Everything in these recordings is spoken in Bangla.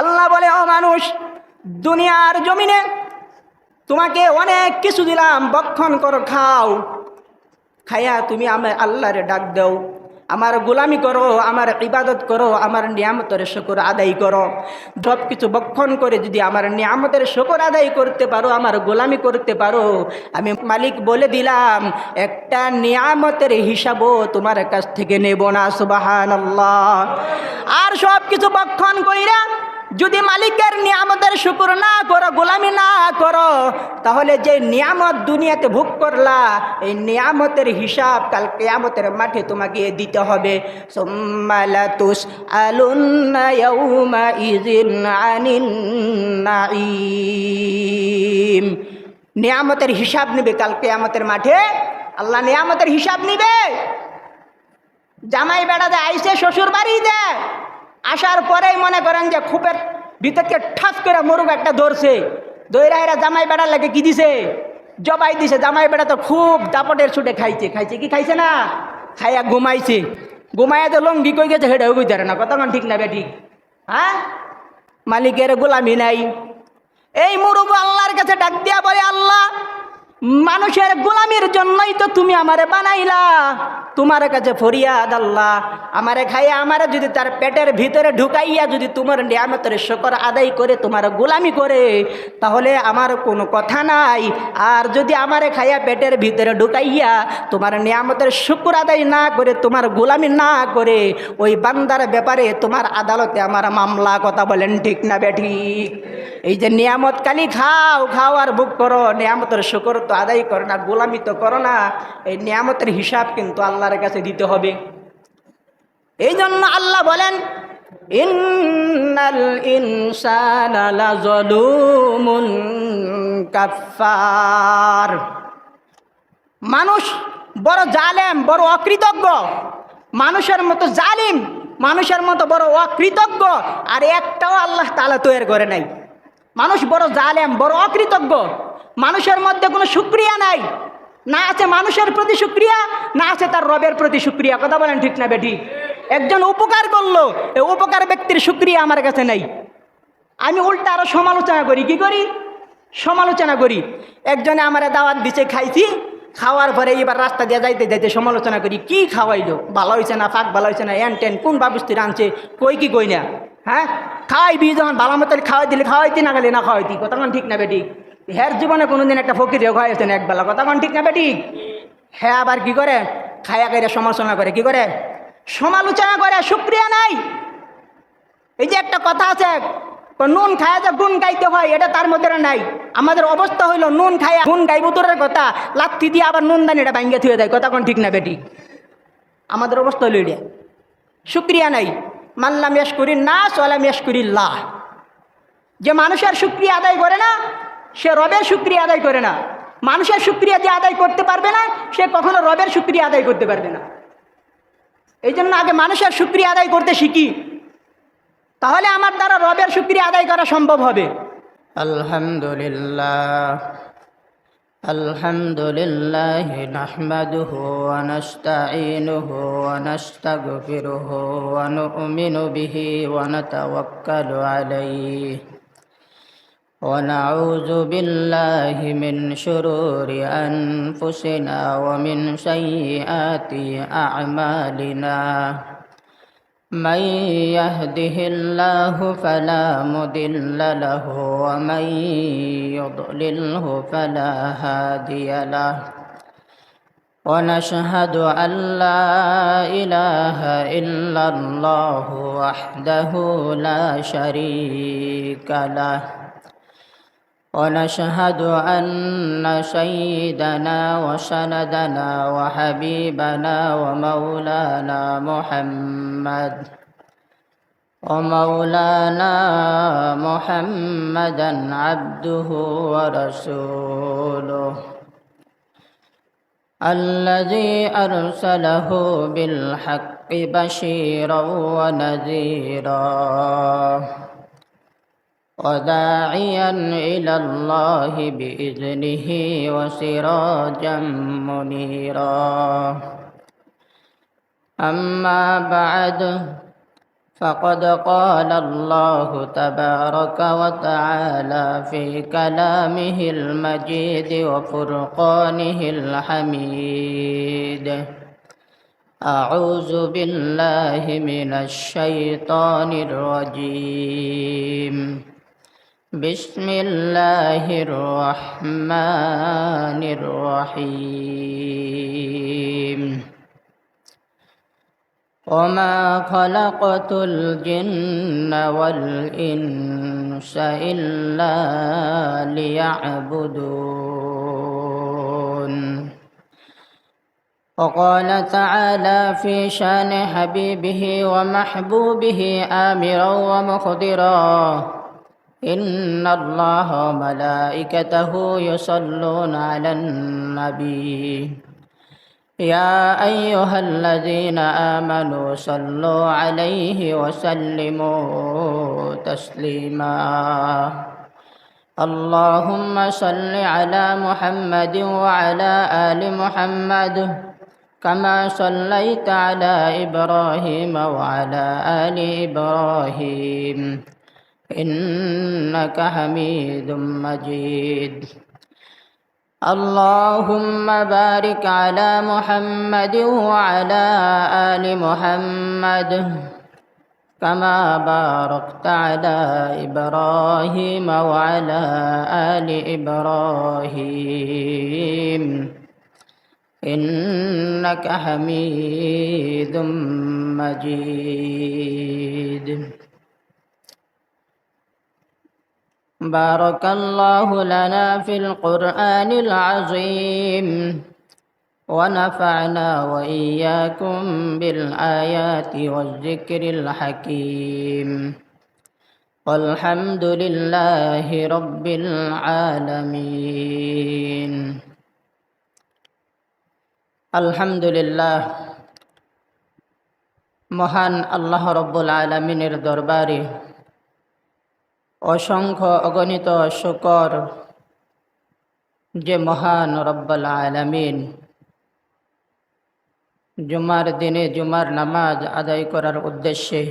আল্লাহ বলে, ও মানুষ, দুনিয়ার জমিনে তোমাকে অনেক কিছু দিলাম, ভক্ষণ করো, খাও। খাইয়া তুমি আমার আল্লাহরে ডাক দাও, আমার গোলামি করো, আমার ইবাদত করো, আমার নিয়ামতের শুকর আদায় করো। সব কিছু ভক্ষণ করে যদি আমার নিয়ামতের শুকর আদায় করতে পারো, আমার গোলামি করতে পারো, আমি মালিক বলে দিলাম একটা নিয়ামতের হিসাবও তোমার কাছ থেকে নেব না। সুবহানাল্লাহ। আর সব কিছু ভক্ষণ কইরা যদি মালিকের নিয়ামতের শুকর না করো, গোলামি না করো, তাহলে যে নিয়ামত দুনিয়াতে ভোগ করলা, এই নিয়ামতের হিসাব কাল কিয়ামতের মাঠে তোমাকে দিতে হবে। সুম্মা লাতুসআলুন্না ইয়াউমাইযিন আনিন নাঈম। নিয়ামতের হিসাব নিবে কাল কিয়ামতের মাঠে। আল্লাহ নিয়ামতের হিসাব নিবে। জামাই বেড়াতে আইসে শ্বশুর বাড়িতে, আসার পরেই মনে করেন যে খুপের ভিতরকে ঠাস করে মুরগ একটা ধরছে, দইরা এরা জামাই বেড়ার লাগে কি দিছে, জবাই দিছে। জামাই বেড়া তো খুব দাপটের ছুটে খাইছে, কি খাইছে না, খাইয়া ঘুমাইছে। ঘুমাইয়া তো লঙ্গি কই গেছে হেঁটেও কইতে না। কতক্ষণ ঠিক না ঠিক? হ্যাঁ, মালিকের গোলামি নাই। এই মুরগ আল্লাহর কাছে ডাক দিয়া বলে, আল্লাহ, মানুষের গোলামির জন্যই তো তুমি আমারে বানাইলা। তোমার কাছে ফরিয়াদ আল্লাহ, আমারে খাইয়া আমারে যদি তার পেটের ভিতরে ঢুকাইয়া যদি তোমার নিয়ামতের শুকর আদায় করে তোমার গোলামি করে, তাহলে আমার কোনো কথা নাই। আর যদি আমারে খাইয়া পেটের ভিতরে ঢুকাইয়া তোমার নিয়ামতের শুকর আদায় না করে, তোমার গোলামি না করে, ওই বান্দার ব্যাপারে তোমার আদালতে আমার মামলা। কথা বলেন ঠিক না বেঠিক? এই যে নিয়ামত কালি খাও, খাও আর ভোগ করো, নিয়ামতের শুকর তো আদায় করো না, গোলামি তো করো না, এই নিয়ামতের হিসাব কিন্তু আল্লাহর কাছে দিতে হবে। এই জন্য আল্লাহ বলেন, ইন্নাল ইনসানা লাযালুমুন কাফফার। মানুষ বড় জালেম, বড় অকৃতজ্ঞ। মানুষের মতো জালিম, মানুষের মতো বড় অকৃতজ্ঞ আর একটাও আল্লাহ তাআলা তৈরি করে নাই। মানুষ বড় জালেম, বড় অকৃতজ্ঞ। মানুষের মধ্যে কোনো শুকরিয়া নাই, না আছে মানুষের প্রতি শুকরিয়া, না আছে তার রবের প্রতি শুকরিয়া। কথা বলেন ঠিক না বেঠিক? একজন উপকার করলো, এই উপকার ব্যক্তির শুকরিয়া আমার কাছে নাই। আমি উল্টা আরো সমালোচনা করি। কি করি? সমালোচনা করি। একজনে আমার দাওয়াত দিছে, খাইছি, খাওয়ার পরে এবার রাস্তা দিয়ে যাইতে যাইতে সমালোচনা করি, কি খাওয়াইলো, ভালো হয়েছে না, ফাঁক ভালো হয়েছে না, এন টেন, কোন বাবুস্তির আনছে, কই কি কই না। হ্যাঁ, খাওয়াইবি যখন ভালো মতো খাওয়াই দিলে খাওয়াইতি, না গেলে না খাওয়াইতি। কথা কোন ঠিক না বেঠিক? হ্যার জীবনে কোনোদিন একটা ফকিরে খাওয়াইছে না একবেলা। কথা কোন ঠিক না বেঠিক? হ্যাঁ, আবার কি করে, খায়া খাইয়া সমালোচনা করে। কি করে? সমালোচনা করে, শুকরিয়া নাই। এই যে একটা কথা আছে, নুন খায়া যে গুণ গাইতে হয়, এটা তার মধ্যে নাই। আমাদের অবস্থা হইলো নুন খায়া গুণ গাইব দূরের কথা, লাত্তি দিয়ে আবার নুন দানি এটা ভাঙ্গে থুয়ে দেয়। কথা কোন ঠিক না বেটি? আমাদের অবস্থা হইলো এটা। শুকরিয়া নাই। মাল্লাম ইয়াশকুরিন নাস ওয়ালাম ইয়াশকুরিল্লাহ। যে মানুষের শুকরিয়া আদায় করে না, সে রবের শুকরিয়া আদায় করে না। মানুষের শুকরিয়া যে আদায় করতে পারবে না, সে কখনো রবের শুকরিয়া আদায় করতে পারবে না। এই জন্য আগে মানুষের শুকরিয়া আদায় করতে শিখি, তাহলে আমার দ্বারা রবের শুকরিয়া আদায় করা সম্ভব হবে। আলহামদুলিল্লাহ আলহামদুলিল্লাহ নাহমাদুহু ওয়া নাস্তাঈনুহু ওয়া নাস্তাগফিরুহু ওয়া নু'মিনু বিহি ওয়া নাতাওয়াক্কালু আলাইহি ওয়া নাউযু বিল্লাহি মিন শুরুরি আনফুসিনা ওয়া মিন সাইয়্যাতি আ'মালিনা। من يهده الله فلا مضل له ومن يضلله فلا هادي له ونشهد أن لا إله إلا الله وحده لا شريك له ونشهد أن سيدنا وسندنا وحبيبنا ومولانا محمدا عبده ورسوله الذي أرسله بالحق بشيرا ونذيرا وداعيا إلى الله بإذنه وسراجا منيرا. أما بعد، فقد قال الله تبارك وتعالى في كلامه المجيد وفرقانه الحميد: أعوذ بالله من الشيطان الرجيم. بسم الله الرحمن الرحيم. وما خلقت الجن والإنس إلا ليعبدون. وقال تعالى في شان حبيبه ومحبوبه آمرا ومخبرا: إن الله وملائكته يصلون على النبي يا أيها الذين آمنوا صلوا عليه وسلموا تسليما. اللهم صل على محمد وعلى آل محمد كما صليت على إبراهيم وعلى آل إبراهيم إنك حميد مجيد. اللهم بارك على محمد وعلى آل محمد كما باركت على إبراهيم وعلى آل إبراهيم إنك حميد مجيد. بارك الله لنا في القرآن العظيم ونفعنا وإياكم بالآيات والذكر الحكيم والحمد لله رب العالمين. আলহামদুলিল্লাহ, মহান আল্লাহ রব্বুল আলামিনের দরবারে অসংখ্য অগণিত শুকর যে মহান রব্বুল আলামিন জুমার দিনে জুমার নামাজ আদায় করার উদ্দেশ্যে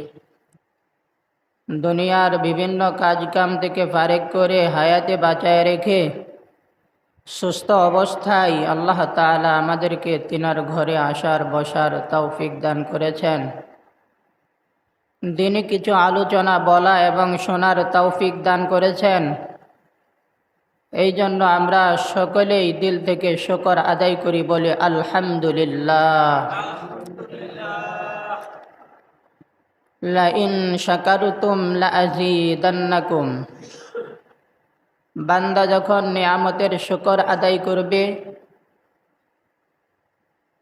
দুনিয়ার বিভিন্ন কাজকাম থেকে ফারেক করে হায়াতে বাঁচায় রেখে সুস্থ অবস্থায় আল্লাহ তাআলা আমাদেরকে তিনার ঘরে আসার বসার তৌফিক দান করেছেন। দিনে কিছু আলোচনা বলা এবং শোনার তৌফিক দান করেছেন। এই জন্য আমরা সকলেই দিল থেকে শুকর আদায় করি, বলি আলহামদুলিল্লাহ। লা ইন শাকারতুম লা আযীদান্নাকুম। বান্দা যখন নিয়ামতের শুকর আদায় করবে,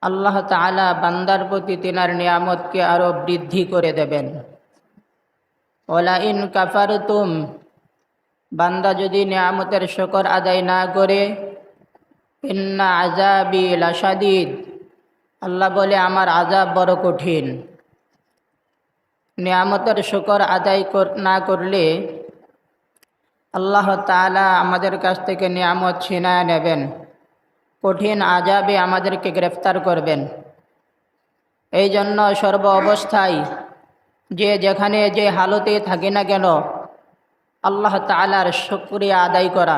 আল্লাহ তাআলা বান্দার প্রতি তিনার নিয়ামতকে আরো বৃদ্ধি করে দেবেন। ওয়ালা ইন কাফারতুম, বান্দা যদি নিয়ামতের শুকর আদায় না করে, ইন্না আযাবি লাশাদীদ, আল্লাহ বলে আমার আযাব বড় কঠিন। নিয়ামতের শুকর আদায় না করলে আল্লাহ তাআলা আমাদের কাছ থেকে নিয়ামত ছিনায় নেবেন, কঠিন আযাবে আমাদেরকে গ্রেফতার করবেন। এই জন্য সর্ব অবস্থায় যে যেখানে যে হালতে থাকি না কেন আল্লাহ তাআলার শুকরিয়া আদায় করা।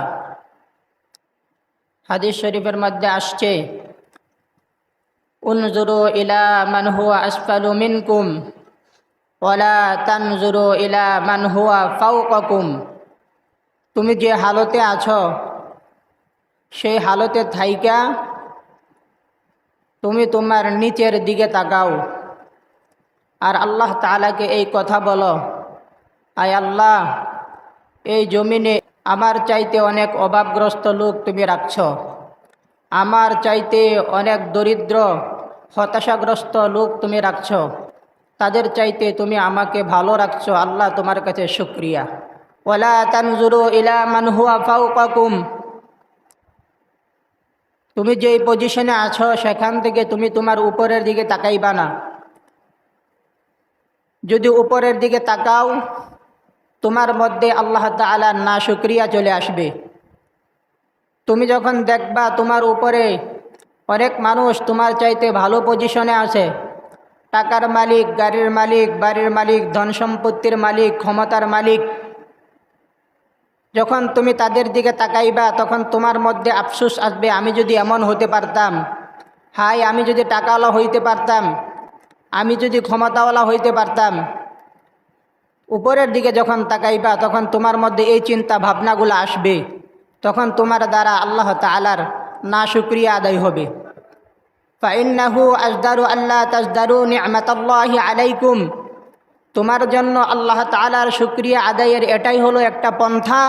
হাদিস শরীফের মধ্যে আসছে, উনজুরু ইলা মান হুয়া আসফালু মিনকুম ওয়ালা তানজুরু ইলা মান হুয়া ফাওকাকুম। তুমি যে হালতে আছো সেই হালতে থাইকা তুমি তোমার নিচের দিকে তাকাও আর আল্লাহ তাআলাকে এই কথা বলো, আয় আল্লাহ, এই জমিনে আমার চাইতে অনেক অভাবগ্রস্ত লোক তুমি রাখছ, আমার চাইতে অনেক দরিদ্র হতাশাগ্রস্ত লোক তুমি রাখছ, তাদের চাইতে তুমি আমাকে ভালো রাখছো। আল্লাহ তোমার কাছে শুকরিয়া। ওয়ালা তানজুরু ইলা মান হুয়া ফাওকাকুম, তুমি যেই পজিশনে আছো সেখান থেকে তুমি তোমার উপরের দিকে তাকাইবা না। যদি উপরের দিকে তাকাও তোমার মধ্যে আল্লাহ তাআলার নাশুকরিয়া চলে আসবে। তুমি যখন দেখবা তোমার উপরে অনেক মানুষ তোমার চাইতে ভালো পজিশনে আছে, টাকার মালিক, গাড়ির মালিক, বাড়ির মালিক, ধন সম্পত্তির মালিক, ক্ষমতার মালিক, যখন তুমি তাদের দিকে তাকাইবা তখন তোমার মধ্যে আফসোস আসবে, আমি যদি এমন হতে পারতাম, হাই আমি যদি টাকাওয়ালা হইতে পারতাম, আমি যদি ক্ষমতাওয়ালা হইতে পারতাম। উপরের দিকে যখন তাকাইবা তখন তোমার মধ্যে এই চিন্তা ভাবনাগুলো আসবে, তখন তোমার দ্বারা আল্লাহ তাআলার নাশুকরিয়া আদায় হবে। ফাইন্নাহু আজদারু আল্লাহ তাজদারু নি'মাতাল্লাহি আলাইকুম, তোমার জন্য আল্লাহ তাআলার শুকরিয়া আদায়ের এটাই হলো একটা পন্থা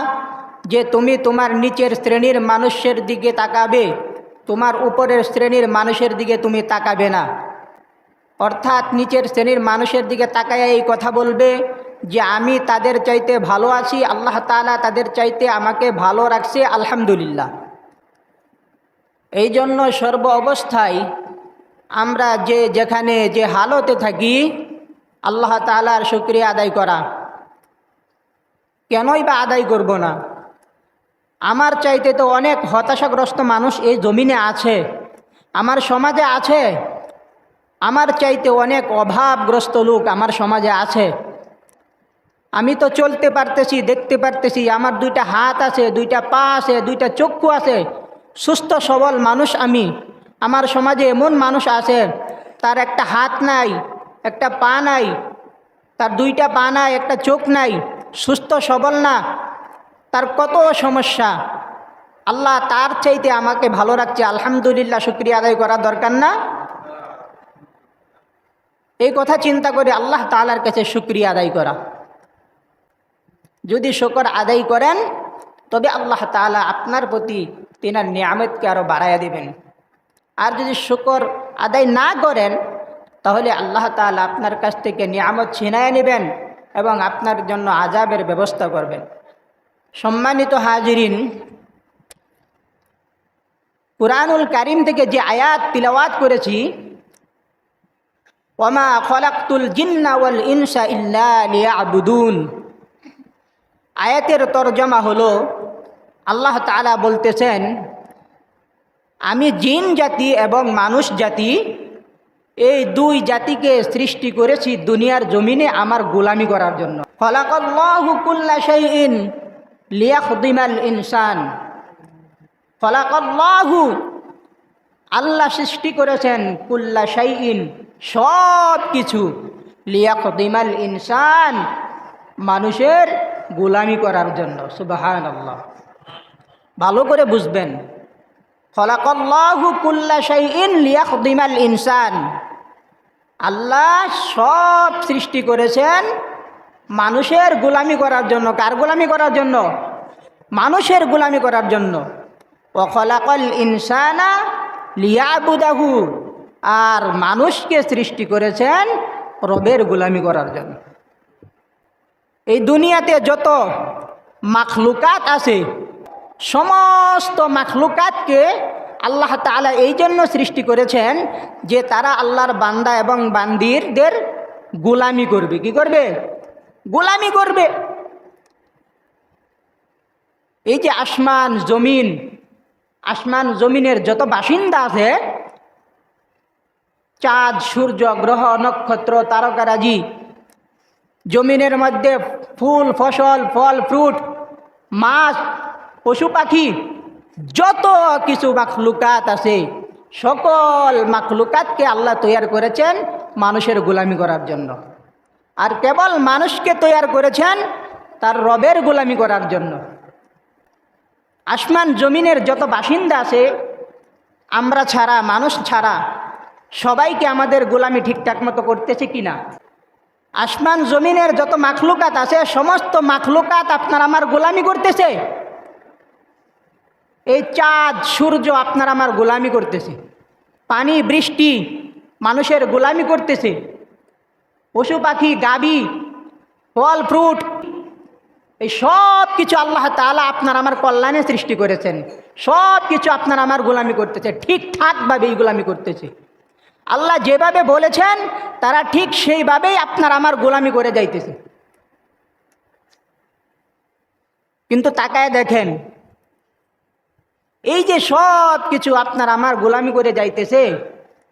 যে তুমি তোমার নিচের শ্রেণীর মানুষের দিকে তাকাবে, তোমার উপরের শ্রেণীর মানুষের দিকে তুমি তাকাবে না। অর্থাৎ নিচের শ্রেণীর মানুষের দিকে তাকায় এই কথা বলবে যে আমি তাদের চাইতে ভালো আছি, আল্লাহ তাআলা তাদের চাইতে আমাকে ভালো রাখছে, আলহামদুলিল্লাহ। এই জন্য সর্ব অবস্থায় আমরা যেখানে যে হালতে থাকি আল্লাহ তাআলার শুকরিয়া আদায় করা। কেনই বা আদায় করব না? আমার চাইতে তো অনেক হতাশাগ্রস্ত মানুষ এই জমিনে আছে, আমার সমাজে আছে। আমার চাইতে অনেক অভাবগ্রস্ত লোক আমার সমাজে আছে। আমি তো চলতে পারতেছি, দেখতে পারতেছি, আমার দুইটা হাত আছে, দুইটা পা আছে, দুইটা চক্ষু আছে, সুস্থ সবল মানুষ আমি। আমার সমাজে এমন মানুষ আছে তার একটা হাত নাই, একটা পা নাই, তার দুইটা পা নাই, একটা চোখ নাই, সুস্থ সবল না, তার কত সমস্যা। আল্লাহ তার চাইতে আমাকে ভালো রাখছে, আলহামদুলিল্লাহ, শুকরিয়া আদায় করা দরকার না? এই কথা চিন্তা করে আল্লাহ তাআলার কাছে শুকরিয়া আদায় করা। যদি শুকর আদায় করেন তবে আল্লাহ তাআলা আপনার প্রতি তিনার নিয়ামতকে আরও বাড়াইয়া দেবেন। আর যদি শুকর আদায় না করেন তাহলে আল্লাহ তাআলা আপনার কাছ থেকে নিয়ামত ছিনায় নেবেন এবং আপনার জন্য আযাবের ব্যবস্থা করবেন। সম্মানিত হাজিরিন, কুরআনুল কারীম থেকে যে আয়াত তিলাওয়াত করেছি, ওয়ামা খলাকতুল জিন্না ওয়াল ইনসা ইল্লা লিয়াবুদুন, আয়াতের তরজমা হলো আল্লাহ তাআলা বলতেছেন আমি জিন জাতি এবং মানুষ জাতি এই দুই জাতিকে সৃষ্টি করেছি দুনিয়ার জমিনে আমার গোলামি করার জন্য। খলাকাল্লাহু কুল্লা শাইইন লিয়াখদিমাল ইনসান, খলাকাল্লাহু, আল্লাহ সৃষ্টি করেছেন, কুল্লা শাইইন, সব কিছু, লিয়াখদিমাল ইনসান, মানুষের গোলামি করার জন্য। সুবহানাল্লাহ, ভালো করে বুঝবেন। খলাকাল্লাহু কুল্লা শাইইন লিয়াখদিমাল ইনসান, আল্লাহ সব সৃষ্টি করেছেন মানুষের গোলামি করার জন্য। কার গোলামি করার জন্য? মানুষের গোলামি করার জন্য। ওয়া খলাকাল ইনসানা লিয়াবুদাহু, আর মানুষকে সৃষ্টি করেছেন রবের গোলামি করার জন্য। এই দুনিয়াতে যত মাখলুকাত আছে সমস্ত মাখলুকাতকে আল্লাহ তাআলা এই জন্য সৃষ্টি করেছেন যে তারা আল্লাহর বান্দা এবং বান্দিরদের গোলামি করবে। কি করবে? গোলামি করবে। এই যে আসমান জমিন, আসমান জমিনের যত বাসিন্দা আছে, চাঁদ সূর্য গ্রহ নক্ষত্র তারকারাজি, জমিনের মধ্যে ফুল ফসল ফল ফ্রুট মাছ পশু পাখি যত কিছু মাখলুকাত আছে সকল মাখলুকাতকে আল্লাহ তৈয়ার করেছেন মানুষের গোলামি করার জন্য। আর কেবল মানুষকে তৈয়ার করেছেন তার রবের গোলামি করার জন্য। আসমান জমিনের যত বাসিন্দা আছে আমরা ছাড়া, মানুষ ছাড়া সবাইকে আমাদের গোলামি ঠিকঠাক মতো করতেছে কিনা? আসমান জমিনের যত মাখলুকাত আছে সমস্ত মাখলুকাত আপনার আমার গোলামি করতেছে। এই চাঁদ সূর্য আপনার আমার গোলামি করতেছে, পানি বৃষ্টি মানুষের গোলামি করতেছে, পশু পাখি গাভী ফল ফ্রুট এই সব কিছু আল্লাহ তাআলা আপনার আমার কল্যাণে সৃষ্টি করেছেন। সব কিছু আপনার আমার গোলামি করতেছে, ঠিকঠাকভাবে এই গোলামি করতেছে। আল্লাহ যেভাবে বলেছেন তারা ঠিক সেইভাবেই আপনার আমার গোলামি করে যাইতেছে। কিন্তু তাকায় দেখেন, এই যে সব কিছু আপনার আমার গোলামি করে যাইতেছে,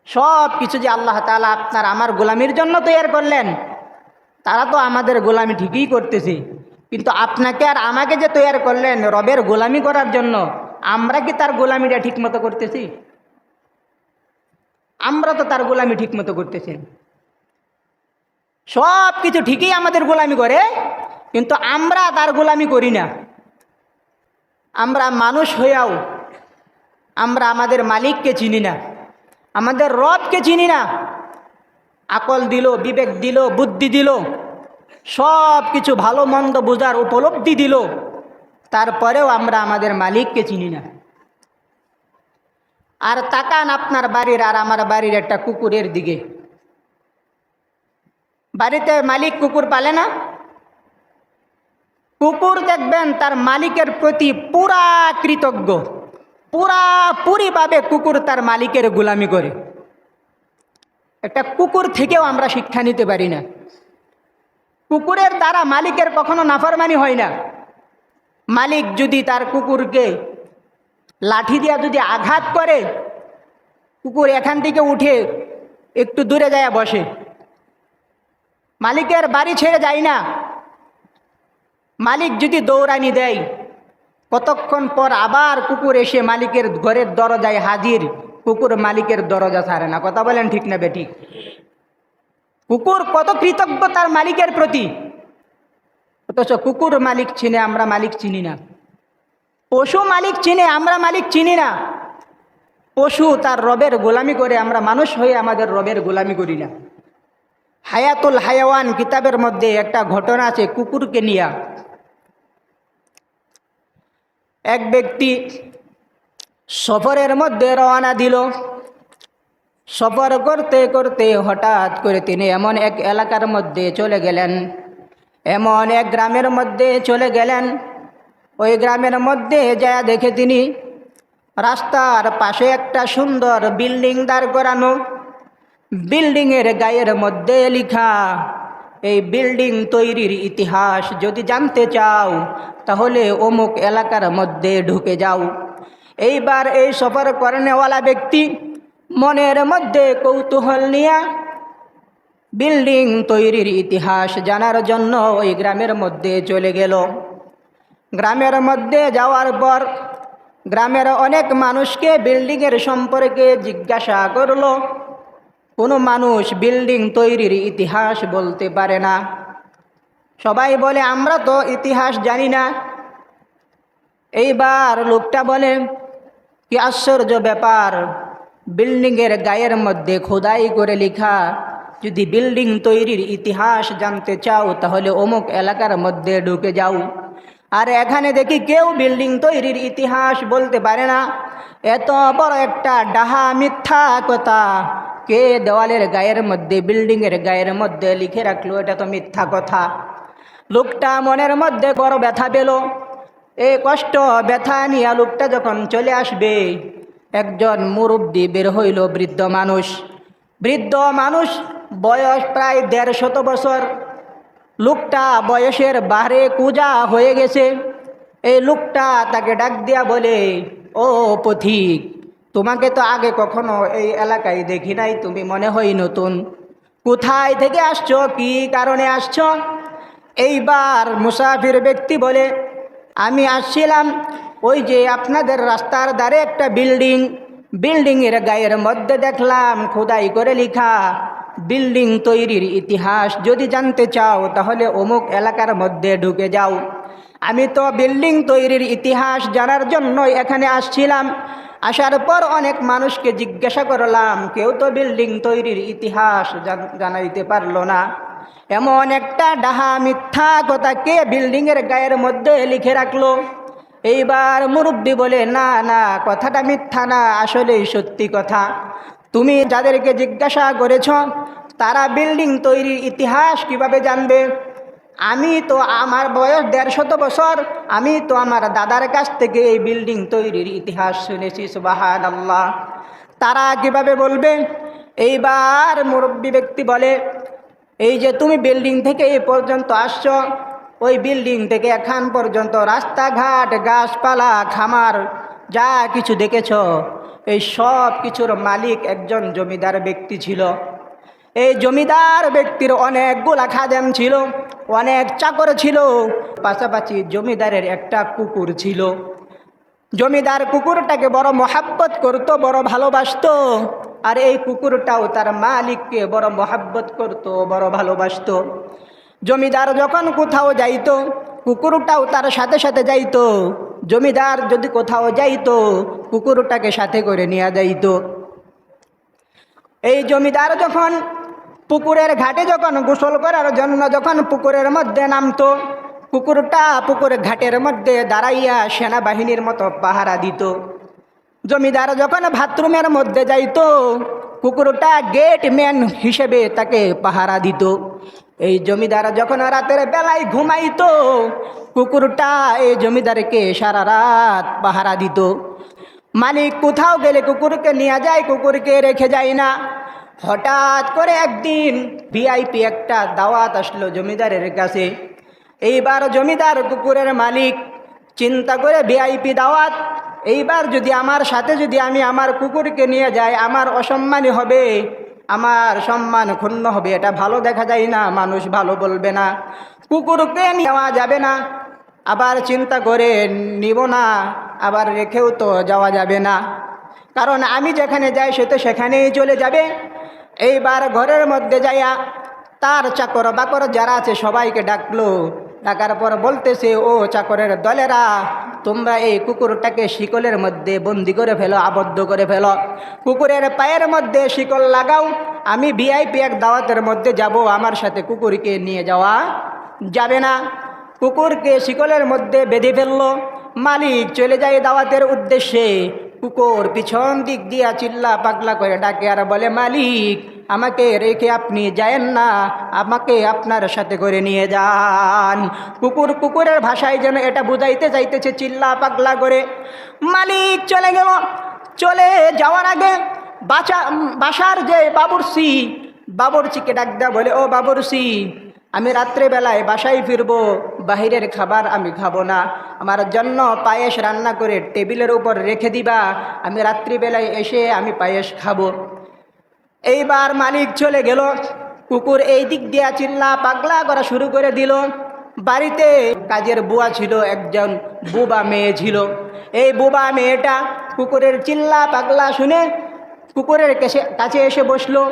সব কিছু যে আল্লাহ তাআলা আপনার আমার গোলামির জন্য তৈরি করলেন, তারা তো আমাদের গোলামি ঠিকই করতেছে, কিন্তু আপনাকে আর আমাকে যে তৈরি করলেন রবের গোলামি করার জন্য, আমরা কি তার গোলামিটা ঠিকমতো করতেছি? আমরা তো তার গোলামি ঠিকমতো করতেছি। সব কিছু ঠিকই আমাদের গোলামি করে, কিন্তু আমরা তার গোলামি করি না। আমরা মানুষ হইয়াও আমরা আমাদের মালিককে চিনি না, আমাদের রবকে চিনি না। আকল দিল, বিবেক দিল, বুদ্ধি দিল, সব কিছু ভালো মন্দ বোঝার উপলব্ধি দিল, তারপরেও আমরা আমাদের মালিককে চিনি না। আর তাকান আপনার বাড়ির আর আমার বাড়ির একটা কুকুরের দিকে। বাড়িতে মালিক কুকুর পালে না? কুকুর দেখবেন তার মালিকের প্রতি পুরা কৃতজ্ঞ, পুরাপুরিভাবে কুকুর তার মালিকের গোলামি করে। একটা কুকুর থেকেও আমরা শিক্ষা নিতে পারি না। কুকুরের দ্বারা মালিকের কখনো নাফরমানি হয় না। মালিক যদি তার কুকুরকে লাঠি দিয়া যদি আঘাত করে, কুকুর এখান থেকে উঠে একটু দূরে যায় বসে, মালিকের বাড়ি ছেড়ে যায় না। মালিক যদি দৌড়ানি দেয়, কতক্ষণ পর আবার কুকুর এসে মালিকের ঘরের দরজায় হাজির, কুকুর মালিকের দরজা ছাড়ে না। কথা বলেন ঠিক না বেঠিক? কুকুর কত কৃতজ্ঞ তার মালিকের প্রতি, অথচ কুকুর মালিক চিনে, আমরা মালিক চিনি না। পশু মালিক চিনে, আমরা মালিক চিনি না। পশু তার রবের গোলামি করে, আমরা মানুষ হয়ে আমাদের রবের গোলামি করি না। হায়াতুল হায়াওয়ান কিতাবের মধ্যে একটা ঘটনা আছে কুকুরকে নিয়ে। এক ব্যক্তি সফরের মধ্যে রওনা দিল। সফর করতে করতে হঠাৎ করে তিনি এমন এক এলাকার মধ্যে চলে গেলেন, এমন এক গ্রামের মধ্যে চলে গেলেন। ওই গ্রামের মধ্যে যা দেখে তিনি রাস্তার পাশে একটা সুন্দর বিল্ডিং দাঁড় করানো। বিল্ডিংয়ের গায়ের মধ্যে লেখা, এই বিল্ডিং তৈরির ইতিহাস যদি জানতে চাও তাহলে অমুক এলাকার মধ্যে ঢুকে যাও। এইবার এই সফর করেনেওয়ালা ব্যক্তি মনের মধ্যে কৌতূহল নিয়ে বিল্ডিং তৈরির ইতিহাস জানার জন্য ওই গ্রামের মধ্যে চলে গেল। গ্রামের মধ্যে যাওয়ার পর গ্রামের অনেক মানুষকে বিল্ডিংয়ের সম্পর্কে জিজ্ঞাসা করলো। কোনো মানুষ বিল্ডিং তৈরির ইতিহাস বলতে পারে না। সবাই বলে আমরা তো ইতিহাস জানি না। এইবার লোকটা বলে, কি আশ্চর্য ব্যাপার, বিল্ডিংয়ের গায়ের মধ্যে খোদাই করে লেখা, যদি বিল্ডিং তৈরির ইতিহাস জানতে চাও তাহলে অমুক এলাকার মধ্যে ঢুকে যাও। আর এখানে দেখি কেউ বিল্ডিং তৈরির ইতিহাস বলতে পারে না। এত বড় একটা ডাহা মিথ্যা কথা কে দেওয়ালের গায়ের মধ্যে, বিল্ডিংয়ের গায়ের মধ্যে লিখে রাখলো? এটা তো মিথ্যা কথা। লোকটা মনের মধ্যে বড় ব্যথা পেল। এই কষ্ট ব্যথা নিয়ে লোকটা যখন চলে আসবে, একজন মুরব্বী বের হইল, বৃদ্ধ মানুষ, বয়স প্রায় 150 বছর। লোকটা বয়সের বাহারে কুজা হয়ে গেছে। এই লোকটা তাকে ডাক দিয়া বলে, ও পথিক, তোমাকে তো আগে কখনো এই এলাকায় দেখি নাই, তুমি মনে হয় নতুন। কোথায় থেকে আসছো, কি কারণে আসছো? এইবার মুসাফির ব্যক্তি বলে, আমি আসছিলাম ওই যে আপনাদের রাস্তার ধারে একটা বিল্ডিংয়ের গায়ের মধ্যে দেখলাম খোদাই করে লেখা, বিল্ডিং তৈরির ইতিহাস যদি জানতে চাও তাহলে অমুক এলাকার মধ্যে ঢুকে যাও। আমি তো বিল্ডিং তৈরির ইতিহাস জানার জন্য এখানে আসছিলাম। আসার পর অনেক মানুষকে জিজ্ঞাসা করলাম, কেউ তো বিল্ডিং তৈরির ইতিহাস জানাইতে পারলো না। এমন একটা ডাহা মিথ্যা কথা কে বিল্ডিংয়ের গায়ের মধ্যে লিখে রাখলো? এইবার মুরব্বী বলে, না না, কথাটা মিথ্যা না, আসলেই সত্যি কথা। তুমি যাদেরকে জিজ্ঞাসা করেছ তারা বিল্ডিং তৈরির ইতিহাস কিভাবে জানবে? আমি তো, আমার বয়স 150 বছর, আমি তো আমার দাদার কাছ থেকে এই বিল্ডিং তৈরির ইতিহাস শুনেছি। সুবহানাল্লাহ, তারা কিভাবে বলবে? এইবার মুরব্বী ব্যক্তি বলে, এই যে তুমি বিল্ডিং থেকে এই পর্যন্ত আসছো, ওই বিল্ডিং থেকে এখান পর্যন্ত রাস্তাঘাট, গাছপালা, খামার যা কিছু দেখেছ এই সব কিছুর মালিক একজন জমিদার ব্যক্তি ছিল। এই জমিদার ব্যক্তির অনেকগুলা খাদেম ছিল, অনেক চাকর ছিল, পাশাপাশি জমিদারের একটা কুকুর ছিল। জমিদার কুকুরটাকে বড় মহাব্বত করত, বড় ভালোবাসতো, আর এই কুকুরটাও তার মালিককে বড় মহাব্বত করত, বড় ভালোবাসতো। জমিদার যখন কোথাও যাইতো কুকুরটাও তার সাথে সাথে যাইতো। জমিদার যদি কোথাও যাইতো কুকুরটাকে সাথে করে নিয়ে যাইতো। এই জমিদার যখন পুকুরের ঘাটে যখন গোসল করার জন্য যখন পুকুরের মধ্যে নামতো, কুকুরটা পুকুরের ঘাটের মধ্যে দাঁড়াইয়া সেনাবাহিনীর মতো পাহারা দিত। জমিদার যখন বাথরুমের মধ্যে যাইতো কুকুরটা গেট ম্যান হিসেবে তাকে পাহারা দিত। এই জমিদার যখন রাতের বেলায় ঘুমাইতো কুকুরটা এই জমিদারকে সারা রাত পাহারা দিত। মালিক কোথাও গেলে কুকুরকে নিয়ে যায়, কুকুরকে রেখে যায় না। হঠাৎ করে একদিন ভিআইপি একটা দাওয়াত আসলো জমিদারের কাছে। এইবার জমিদার কুকুরের মালিক চিন্তা করে ভিআইপি দাওয়াত, এইবার যদি আমার সাথে যদি আমি আমার কুকুরকে নিয়ে যাই আমার অসম্মানী হবে, আমার সম্মান ক্ষুণ্ণ হবে, এটা ভালো দেখা যায় না, মানুষ ভালো বলবে না, কুকুরকে নেওয়া যাবে না। আবার চিন্তা করে নিব না, আবার রেখেও তো যাওয়া যাবে না, কারণ আমি যেখানে যাই সে তো সেখানেই চলে যাবে। এইবার ঘরের মধ্যে যাইয়া তার চাকর বাকর যারা আছে সবাইকে ডাকলো। ডাকার পর বলতেছে, ও চাকরের দলেরা, তোমরা এই কুকুরটাকে শিকলের মধ্যে বন্দি করে ফেলো, আবদ্ধ করে ফেলো, কুকুরের পায়ের মধ্যে শিকল লাগাও। আমি ভিআইপি এক দাওয়াতের মধ্যে যাব, আমার সাথে কুকুরকে নিয়ে যাওয়া যাবে না। কুকুরকে শিকলের মধ্যে বেঁধে ফেললো। মালিক চলে যায় দাওয়াতের উদ্দেশ্যে। কুকুর পিছন দিক দিয়া চিল্লা পাগলা করে ডাকে আর বলে, মালিক আমাকে রেখে আপনি যায়েন না, আমাকে আপনার সাথে করে নিয়ে যান। কুকুরের ভাষায় যেন এটা বুঝাইতে চাইতেছে চিল্লা পাগলা করে। মালিক চলে গেল। চলে যাওয়ার আগে বাসার যে বাবুর্চিকে ডাক দেয়া বলে, ও বাবুর্চি, আমি রাত্রেবেলায় বাসায় ফিরবো, বাহিরের খাবার আমি খাবো না, আমার জন্য পায়েস রান্না করে টেবিলের উপর রেখে দিবা, আমি রাত্রিবেলায় এসে আমি পায়েস খাবো। এইবার মালিক চলে গেল। কুকুর এই দিক দিয়া চিল্লা পাগলা করা শুরু করে দিল। বাড়িতে কাজের বুয়া ছিল, একজন বুবা মেয়ে ছিল। এই বুবা মেয়েটা কুকুরের চিল্লা পাগলা শুনে কুকুরের কাছে এসে বসলো।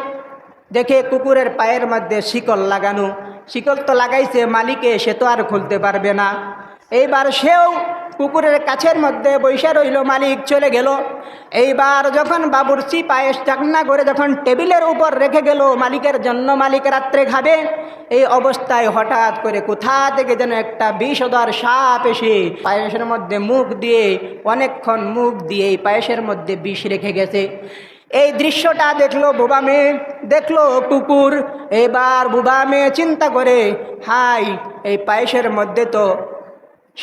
দেখে কুকুরের পায়ের মধ্যে শিকল লাগানো। শিকল তো লাগাইছে মালিকে, সে তো আর খুলতে পারবে না। এইবার সেও কুকুরের কাছের মধ্যে বৈশা রইল। মালিক চলে গেল। এইবার যখন বাবুর্চি পায়েস চাকনা করে যখন টেবিলের উপর রেখে গেল মালিকের জন্য, মালিক রাত্রে খাবে, এই অবস্থায় হঠাৎ করে কোথা থেকে যেন একটা বিষধর সাপ এসে পায়েসের মধ্যে মুখ দিয়ে অনেকক্ষণ মুখ দিয়ে এই পায়েসের মধ্যে বিষ রেখে গেছে। এই দৃশ্যটা দেখলো বুবা মেয়ে, দেখলো কুকুর। এবার বুবা মেয়ে চিন্তা করে, হাই, এই পায়েসের মধ্যে তো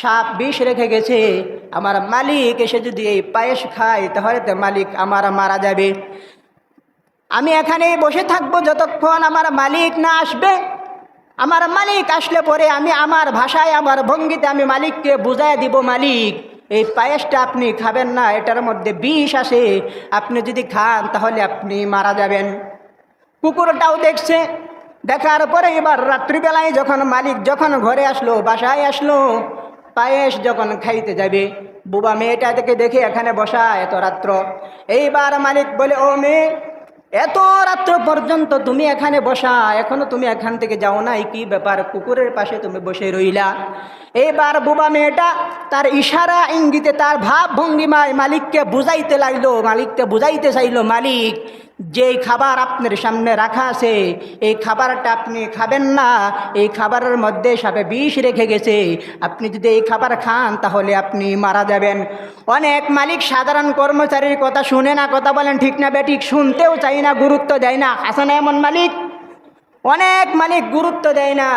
সাপ বিষ রেখে গেছে, আমার মালিক এসে যদি এই পায়েস খায় তাহলে তো মালিক আমার মারা যাবে। আমি এখানেই বসে থাকবো যতক্ষণ আমার মালিক না আসবে। আমার মালিক আসলে পরে আমি আমার ভাষায় আমার ভঙ্গিতে আমি মালিককে বুঝাই দিব, মালিক এই পায়েসটা আপনি খাবেন না, এটার মধ্যে বিষ আসে, আপনি যদি খান তাহলে আপনি মারা যাবেন। কুকুরটাও দেখছে। দেখার পরে এবার রাত্রিবেলায় যখন মালিক যখন ঘরে আসলো, বাসায় আসলো, পায়েস যখন খাইতে যাবে, বুবা মেয়েটা থেকে দেখে এখানে বসা এত রাত্র। এইবার মালিক বলে, ও মেয়ে, এত রাত্র পর্যন্ত তুমি এখানে বসা, এখনো তুমি এখান থেকে যাও নাই, কি ব্যাপার? কুকুরের পাশে তুমি বসে রইলা। এইবার বুবা মেয়েটা তার ইশারা ইঙ্গিতে তার ভাব ভঙ্গিমায় মালিককে বুঝাইতে লাগলো, মালিককে বুঝাইতে চাইলো, মালিক যেই খাবার আপনার সামনে রাখা আছে এই খাবারটা আপনি খাবেন না, এই খাবারের মধ্যে সাপে বিষ রেখে গেছে, আপনি যদি এই খাবার খান তাহলে আপনি মারা যাবেন। অনেক মালিক সাধারণ কর্মচারীর কথা শুনে না, কথা বলেন ঠিক না বেঠিক, শুনতেও চাই না, গুরুত্ব দেয় না। আছে না এমন মালিক? অনেক মালিক গুরুত্ব দেয় না।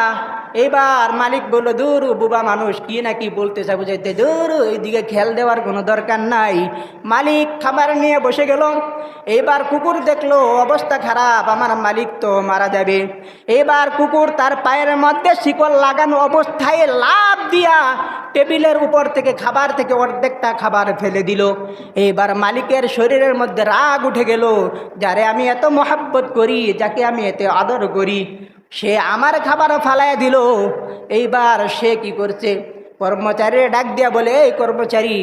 এবার মালিক বলল, দূর বুবা মানুষ কি না কি বলতে চাই বুঝাইতে, দূর এইদিকে খেয়াল দেওয়ার কোনো দরকার নাই। মালিক খাবার নিয়ে বসে গেল। এবার কুকুর দেখলো অবস্থা খারাপ, আমার মালিক তো মারা যাবে। এবার কুকুর তার পায়ের মধ্যে শিকল লাগানো অবস্থায় লাফ দিয়া টেবিলের উপর থেকে খাবার থেকে অর্ধেকটা খাবার ফেলে দিল। এবার মালিকের শরীরের মধ্যে রাগ উঠে গেল, যারে আমি এত মহাব্বত করি, যাকে আমি এত আদর করি, সে আমার খাবার ফালাইয়া দিল। এইবার সে কি করছে, কর্মচারীর ডাক দিয়া বলে, এই কর্মচারী,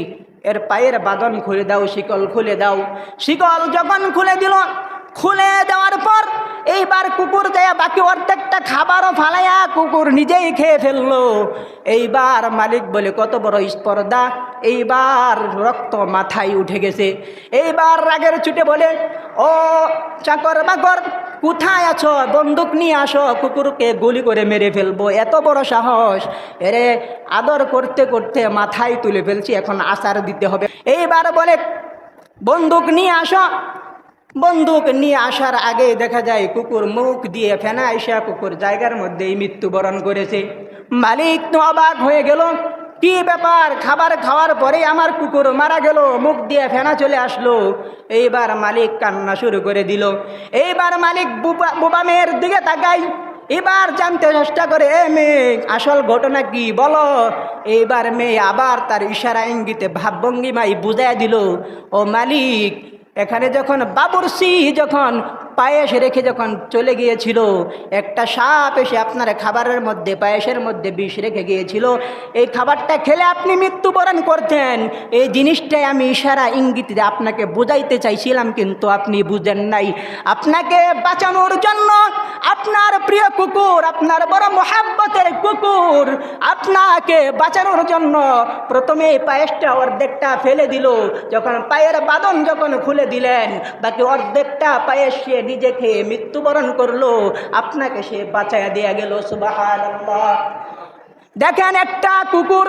এর পায়ের বাঁধন খুলে দাও, শিকল খুলে দাও। শিকল যখন খুলে দিল, খুলে দেওয়ার পর এইবার কুকুর যায় বাকি অর্ধেকটা খাবারও ফালাইয়া কুকুর নিজেই খেয়ে ফেললো। এইবার মালিক বলে, কত বড় স্পর্ধা, এইবার রক্ত মাথায় উঠে গেছে। এইবার রাগের ছুটে বলে, ও চাকর বাকর, কোথায় আছো, বন্দুক নিয়ে আসো, কুকুরকে গুলি করে মেরে ফেলবো, এত বড় সাহস। এরে আদর করতে করতে মাথায় তুলে ফেলছি, এখন আচার দিতে হবে। এইবার বলে, বন্দুক নিয়ে আসো। বন্দুক নিয়ে আসার আগে দেখা যায় কুকুর মুখ দিয়ে ফেনা এসে কুকুর জায়গার মধ্যেই মৃত্যুবরণ করেছে। মালিক তো অবাক হয়ে গেল, কি ব্যাপার, খাবার খাওয়ার পরে আমার কুকুর মারা গেল, মুখ দিয়ে ফেনা চলে আসলো। এইবার মালিক কান্না শুরু করে দিল। এইবার মালিক বোবা মেয়ের দিকে তাকাই, এবার জানতে চেষ্টা করে, এ মেয়ে, আসল ঘটনা কি বলো। এইবার মেয়ে আবার তার ইশারা ইঙ্গিতে ভাবভঙ্গিমাই বুঝাই দিল, ও মালিক, এখানে যখন বাবুর্চি যখন পায়েস রেখে যখন চলে গিয়েছিল, একটা সাপ এসে আপনার খাবারের মধ্যে, পায়েসের মধ্যে বিষ রেখে গিয়েছিল, এই খাবারটা খেলে আপনি মৃত্যুবরণ করতেন। এই জিনিসটাই আমি ইশারা ইঙ্গিতে আপনাকে বোঝাইতে চাইছিলাম, কিন্তু আপনি বুঝেন নাই। আপনাকে বাঁচানোর জন্য আপনার প্রিয় কুকুর, আপনার বড় মহাব্বতের কুকুর, আপনাকে বাঁচানোর জন্য প্রথমে এই পায়েসটা অর্ধেকটা ফেলে দিল। যখন পায়ের বাঁধন যখন খুলে দিলেন, বাকি অর্ধেকটা পায়েস সে নিজে খেয়ে মৃত্যুবরণ করলো, আপনাকে সে বাঁচাইয়া দেয়া গেল। সুবহানাল্লাহ। দেখেন একটা কুকুর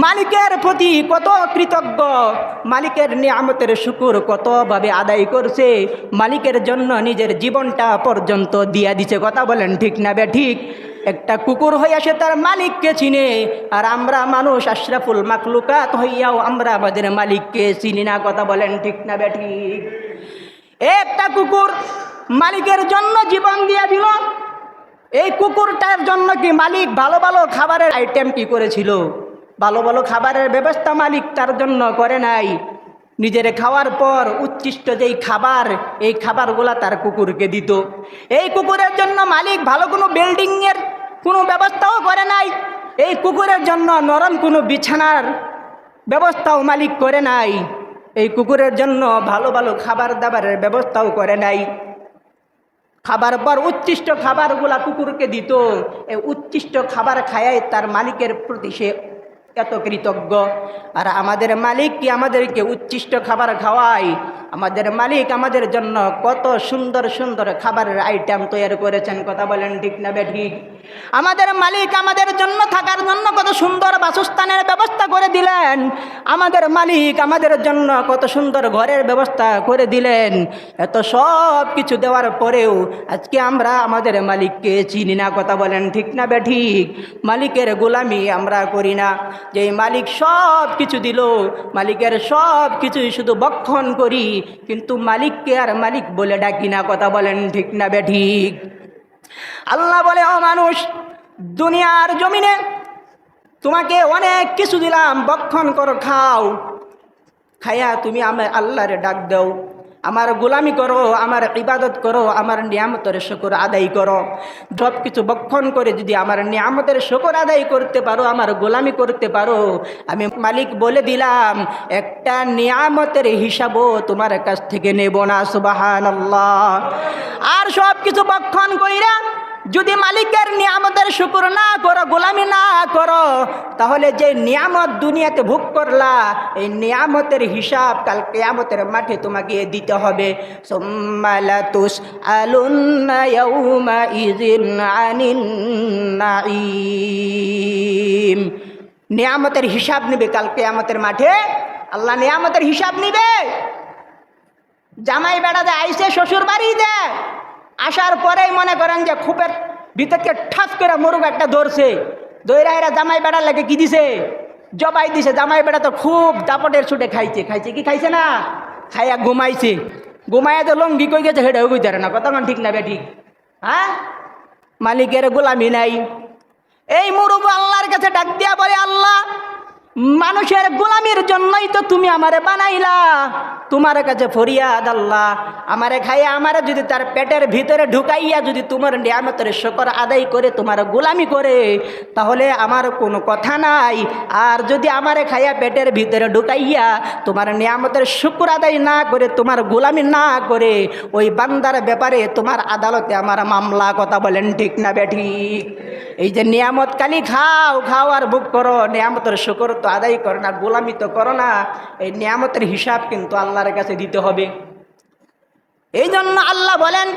মালিকের প্রতি কত কৃতজ্ঞ, মালিকের নিয়ামতের শুকর কতভাবে আদায় করছে, মালিকের জন্য নিজের জীবনটা পর্যন্ত দিয়া দিছে। কথা বলেন ঠিক না বে ঠিক? একটা কুকুর হইয়া সে তার মালিককে চিনে, আর আমরা মানুষ আশরাফুল মাখলুকাত হইয়াও আমরা আমাদের মালিককে চিনি না। কথা বলেন ঠিক না বে ঠিক? একটা কুকুর মালিকের জন্য জীবন দিয়া দিল। এই কুকুরটার জন্য কি মালিক ভালো ভালো খাবারের আইটেম কি করেছিল? ভালো ভালো খাবারের ব্যবস্থা মালিক তার জন্য করে নাই। নিজের খাওয়ার পর উচ্ছিষ্ট যেই খাবার, এই খাবারগুলা তার কুকুরকে দিত। এই কুকুরের জন্য মালিক ভালো কোনো বিল্ডিংয়ের কোনো ব্যবস্থাও করে নাই। এই কুকুরের জন্য নরম কোনো বিছানার ব্যবস্থাও মালিক করে নাই। এই কুকুরের জন্য ভালো ভালো খাবার দাবারের ব্যবস্থাও করে নাই। খাবার পর উচ্ছিষ্ট খাবারগুলা কুকুরকে দিত। এই উচ্ছিষ্ট খাবার খায়াই তার মালিকের প্রতি সে এত কৃতজ্ঞ। আর আমাদের মালিক কি আমাদেরকে উচ্ছিষ্ট খাবার খাওয়ায়? আমাদের মালিক আমাদের জন্য কত সুন্দর সুন্দর খাবারের আইটেম তৈরি করেছেন। কথা বলেন ঠিক না বেঠিক? আমাদের মালিক আমাদের জন্য থাকার জন্য কত সুন্দর বাসস্থানের ব্যবস্থা করে দিলেন। আমাদের মালিক আমাদের জন্য কত সুন্দর ঘরের ব্যবস্থা করে দিলেন। এত সব কিছু দেওয়ার পরেও আজকে আমরা আমাদের মালিককে চিনি না। কথা বলেন ঠিক না বেঠিক? মালিকের গোলামি আমরা করি না। যে মালিক সব কিছু দিল, মালিকের সব কিছুই শুধু বক্ষণ করি, কিন্তু মালিককে আর মালিক বলে ডাকি না। কথা বলেন ঠিক না বেঠিক? আল্লাহ বলে, ও মানুষ, দুনিয়ার জমিনে তোমাকে অনেক কিছু দিলাম, বক্ষণ করো, খাও, খাইয়া তুমি আমার আল্লাহরে ডাক দাও, আমার গোলামি করো, আমার ইবাদত করো, আমার নিয়ামতের শুকর আদায় করো। সব কিছু বক্ষণ করে যদি আমার নিয়ামতের শুকর আদায় করতে পারো, আমার গোলামি করতে পারো, আমি মালিক বলে দিলাম একটা নিয়ামতের হিসাবও তোমার কাছ থেকে নেব না। সুবহানাল্লাহ। আর সব কিছু বক্ষণ কইরা যদি মালিকের নিয়ামতের শুকর না করো, গোলামি না করো, তাহলে যে নিয়ামত দুনিয়াতে ভোগ করলা, এই নিয়ামতের হিসাব কাল কিয়ামতের মাঠে তোমাকে দিতে হবে। সুম্মা লাতুসআলুন্না ইয়াউমাইযিন আনিন নাঈম। নিয়ামতের হিসাব নেবে কাল কিয়ামতের মাঠে। আল্লাহ নিয়ামতের হিসাব নিবে। জামাই বেড়াতে আইসে শ্বশুর বাড়িতে, আসার পরেই মনে করেন যে ভিতর থেকে ঠাস করে মোরগ একটা ধরছে, দইরা এরা জামাই বেড়ার লাগে কি দিছে, জবাই দিছে। জামাই বেড়া তো খুব দাপটের ছুটে খাইছে, কি খাইছে না, খাইয়া ঘুমাইছে। ঘুমাইয়া তো লঙ্গি কই গেছে হেঁটেও কইতে না, কতক্ষণ ঠিক না বেঠিক? হ্যাঁ, মালিকের গোলামি নাই। এই মুরুব আল্লাহর কাছে ডাক দিয়া বলে, আল্লাহ, মানুষের গোলামির জন্যই তো তুমি আমারে বানাইলা। তোমার কাছে ফরিয়াদ আল্লাহ, আমারে খাইয়া আমারে যদি তার পেটের ভিতরে ঢুকাইয়া যদি তোমার নিয়ামতের শুকর আদায় করে তোমার গোলামি করে, তাহলে আমার কোনো কথা নাই। আর যদি আমারে খাইয়া পেটের ভিতরে ঢুকাইয়া তোমার নিয়ামতের শুকর আদায় না করে, তোমার গোলামি না করে, ওই বান্দার ব্যাপারে তোমার আদালতে আমার মামলা। কথা বলেন ঠিক না বেঠিক? এই যে নিয়ামত কালি খাও খাও আর ভোগ করো, নিয়ামতের শুকর তো আদায় করো না, গোলামি তো করো না, এই নিয়ামতের হিসাব কিন্তু আল্লাহর কাছে দিতে হবে। এই জন্য আল্লাহ বলেন,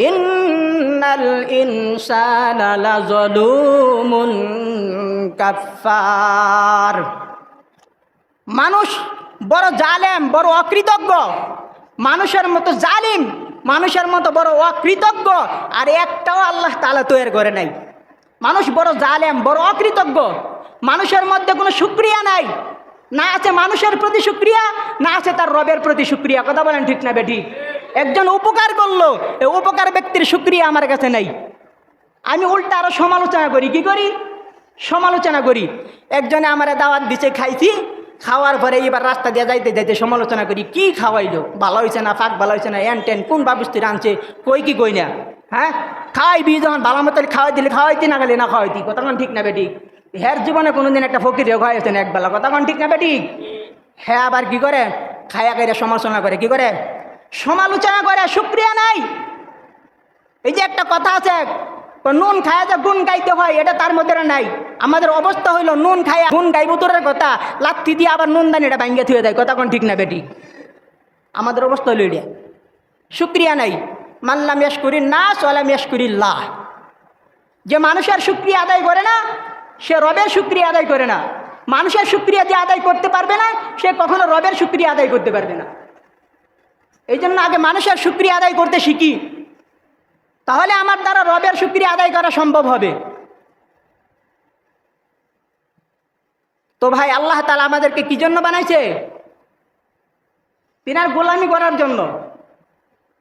ইন্নাল ইনসানা লাযলুমুন কাফফার। মানুষ বড় জালেম, বড় অকৃতজ্ঞ। মানুষের মতো জালিম, মানুষের মতো বড় অকৃতজ্ঞ আর একটাও আল্লাহ তাআলা তৈরি করে নাই। মানুষ বড় জালেম, বড় অকৃতজ্ঞ। মানুষের মধ্যে কোনো শুকরিয়া নাই, না আছে মানুষের প্রতি শুকরিয়া, না আছে তার রবের প্রতি শুকরিয়া। কথা বলেন ঠিক না বেঠিক? একজন উপকার করলো, এই উপকার ব্যক্তির শুকরিয়া আমার কাছে নাই। আমি উল্টা আরো সমালোচনা করি। কি করি? সমালোচনা করি। একজনে আমার দাওয়াত দিছে, খাইছি, খাওয়ার পরে এবার রাস্তা দিয়ে যাইতে যাইতে সমালোচনা করি, কি খাওয়াইলো, ভালো হয়েছে না, ফাঁক ভালো হয়েছে না, এন টেন কোন বাবুস্তির আনছে, কই কি কই না। হ্যাঁ, খাওয়াইবি যখন ভালো মতো খাওয়াইতি না গেলে না খাওয়াইতি। কতক্ষণ ঠিক না বেঠিক? হ্যার জীবনে কোনোদিন একটা ফকির খাওয়াইছে না একবেলা। কতক্ষণ ঠিক না বেঠিক? হ্যাঁ, আবার কি করে, খায়া খাইয়া সমালোচনা করে। কি করে? সমালোচনা করে, শুকরিয়া নাই। এই যে একটা কথা আছে, নুন খায়া যে গুণ গাইতে হয়, এটা তার মধ্যে নাই। আমাদের অবস্থা হইলো নুন খায়া গুণ গাইব তোরের কথা, লাত্তি দিয়ে আবার নুন দানি এটা ভাঙ্গে থুয়ে দেয়। কতক্ষণ ঠিক না বেটি? আমাদের অবস্থা হইল এটা। শুকরিয়া নাই। মাল্লাম ইয়াশকুরিন নাস ওয়া লাম ইয়াশকুরিল্লাহ। যে মানুষের শুকরিয়া আদায় করে না, সে রবের শুকরিয়া আদায় করে না। মানুষের শুকরিয়া যে আদায় করতে পারবে না, সে কখনো রবের শুকরিয়া আদায় করতে পারবে না। এই জন্য আগে মানুষের শুকরিয়া আদায় করতে শিখি, তাহলে আমার দ্বারা রবের শুকরিয়া আদায় করা সম্ভব হবে। তো ভাই, আল্লাহ তাআলা আমাদেরকে কি জন্য বানাইছে? তিনার গোলামি করার জন্য।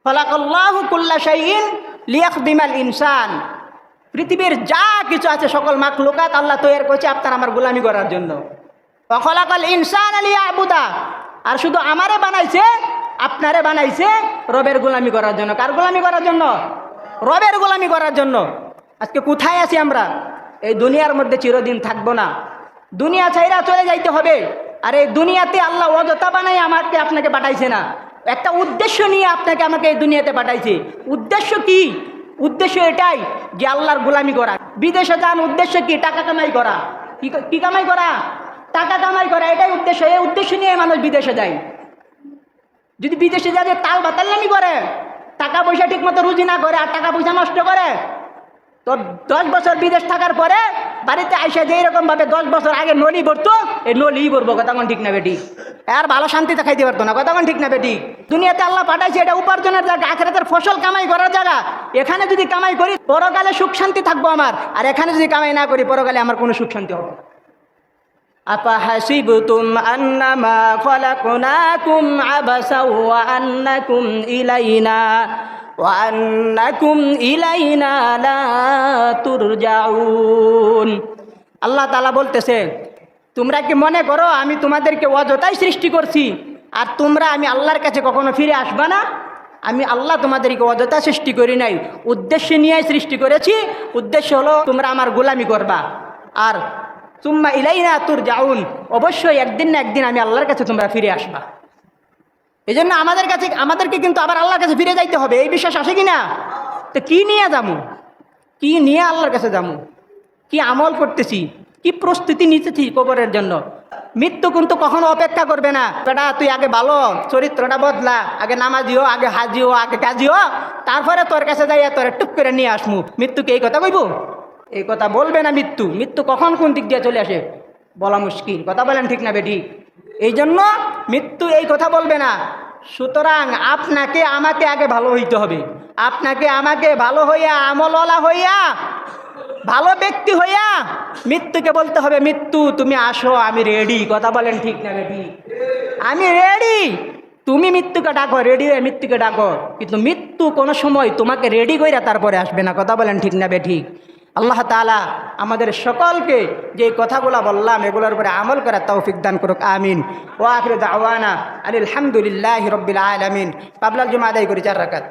খালাকাল্লাহু কুল্লা শাইইন লিয়াখদিমাল ইনসান। পৃথিবীর যা কিছু আছে সকল মাখলুকাত আল্লাহ তৈরি করেছে আপনার আমার গোলামি করার জন্য। ওয়া খালাকাল ইনসানা লিয়াবুদা। আর শুধু আমারে বানাইছে, আপনারে বানাইছে রবের গোলামি করার জন্য। কার গোলামি করার জন্য? রবের গোলামি করার জন্য। আজকে কোথায় আছি আমরা? এই দুনিয়ার মধ্যে চিরদিন থাকবো না, দুনিয়া ছাইরা চলে যাইতে হবে। আর এই দুনিয়াতে আল্লাহ অযথা বানাই আমাকে আপনাকে পাঠাইছে না, একটা উদ্দেশ্য নিয়ে আপনাকে আমাকে এই দুনিয়াতে পাঠাইছে। উদ্দেশ্য কি? উদ্দেশ্য এটাই যে আল্লাহর গোলামি করা। বিদেশে যান, উদ্দেশ্য কি? টাকা কামাই করা। কি কামাই করা? টাকা কামাই করা, এটাই উদ্দেশ্য। এই উদ্দেশ্য নিয়ে মানুষ বিদেশে যায়। যদি বিদেশে যায় তাল বাতাল্লামি করে, টাকা পয়সা ঠিক মতো রুজি না করে আর টাকা পয়সা নষ্ট করে, তো 10 বছর বিদেশ থাকার পরে বাড়িতে আইসা যে এরকম ভাবে 10 বছর আগে নলি ভরতো, এই নলি ভরবো। কতক্ষণ ঠিক না বেটি? আর ভালো শান্তিতে খাইতে পারতো না। কতক্ষণ ঠিক না বেটি? দুনিয়াতে আল্লাহ পাঠাইছে এটা উপার্জনের জায়গা, আখিরাতের ফসল কামাই করার জায়গা। এখানে যদি কামাই করি পরকালে সুখ শান্তি থাকবো আমার, আর এখানে যদি কামাই না করি পরকালে আমার কোনো সুখ শান্তি হবে না। আফাহাসিবতুম আন্নামা খালাকনাকুম আবাসা ওয়া আন্নাকুম ইলাইনা ওয়া আন্নাকুম ইলাইনা লা তুরজাউন। আল্লাহ তাআলা বলতেছে, তোমরা কি মনে করো আমি তোমাদেরকে অযথাই সৃষ্টি করছি আর তোমরা আমি আল্লাহর কাছে কখনো ফিরে আসবা না? আমি আল্লাহ তোমাদেরকে অযথা সৃষ্টি করি নাই, উদ্দেশ্য নিয়ে সৃষ্টি করেছি। উদ্দেশ্য হলো তোমরা আমার গোলামি করবা। আর সুম্মা ইলাইনা তুরজাউন, অবশ্যই একদিন না একদিন আমি আল্লাহর কাছে তোমরা ফিরে আসবা। এই জন্য আমাদেরকে কিন্তু আবার আল্লাহর কাছে ফিরে যাইতে হবে। এই বিশ্বাস আসে কিনা? তো কি নিয়ে যাবো? কি নিয়ে আল্লাহর কাছে যাবো? কি আমল করতেছি? কি প্রস্তুতি নিতেছি কবরের জন্য? মৃত্যু কিন্তু কখনো অপেক্ষা করবে না। বেটা তুই আগে ভালো চরিত্রটা বদলা, আগে নামাজিও, আগে হাজিও, আগে কাজিও, তারপরে তোর কাছে যাইয়া তোর টুক করে নিয়ে আসমু। মৃত্যুকে এই কথা কইব? এই কথা বলবে না। মৃত্যু কখন কোন দিক দিয়ে চলে আসে বলা মুশকিল। কথা বলেন ঠিক না বেটি? এই জন্য মৃত্যু এই কথা বলবে না। সুতরাং আপনাকে আমাকে আগে ভালো হইতে হবে। আপনাকে আমাকে ভালো হইয়া আমলওয়ালা হইয়া ভালো ব্যক্তি হইয়া মৃত্যুকে বলতে হবে, মৃত্যু তুমি আসো, আমি রেডি। কথা বলেন ঠিক না রেডি? আমি রেডি। তুমি মৃত্যুকে ডাকো, রেডি হয়ে মৃত্যুকে ডাকো, কিন্তু মৃত্যু কোনো সময় তোমাকে রেডি কইরা তারপরে আসবে না। কথা বলেন ঠিক না ঠিক? আল্লাহ তাআলা আমাদের সকলকে যে কথাগুলো বললাম এগুলোর উপরে আমল করার তৌফিক দান করুক, আমিন। ওয়া আখিরু দাওয়ানা আলহামদুলিল্লাহি রাব্বিল আলামিন। পাবলার জুমা আদায় করি 4 রাকাত।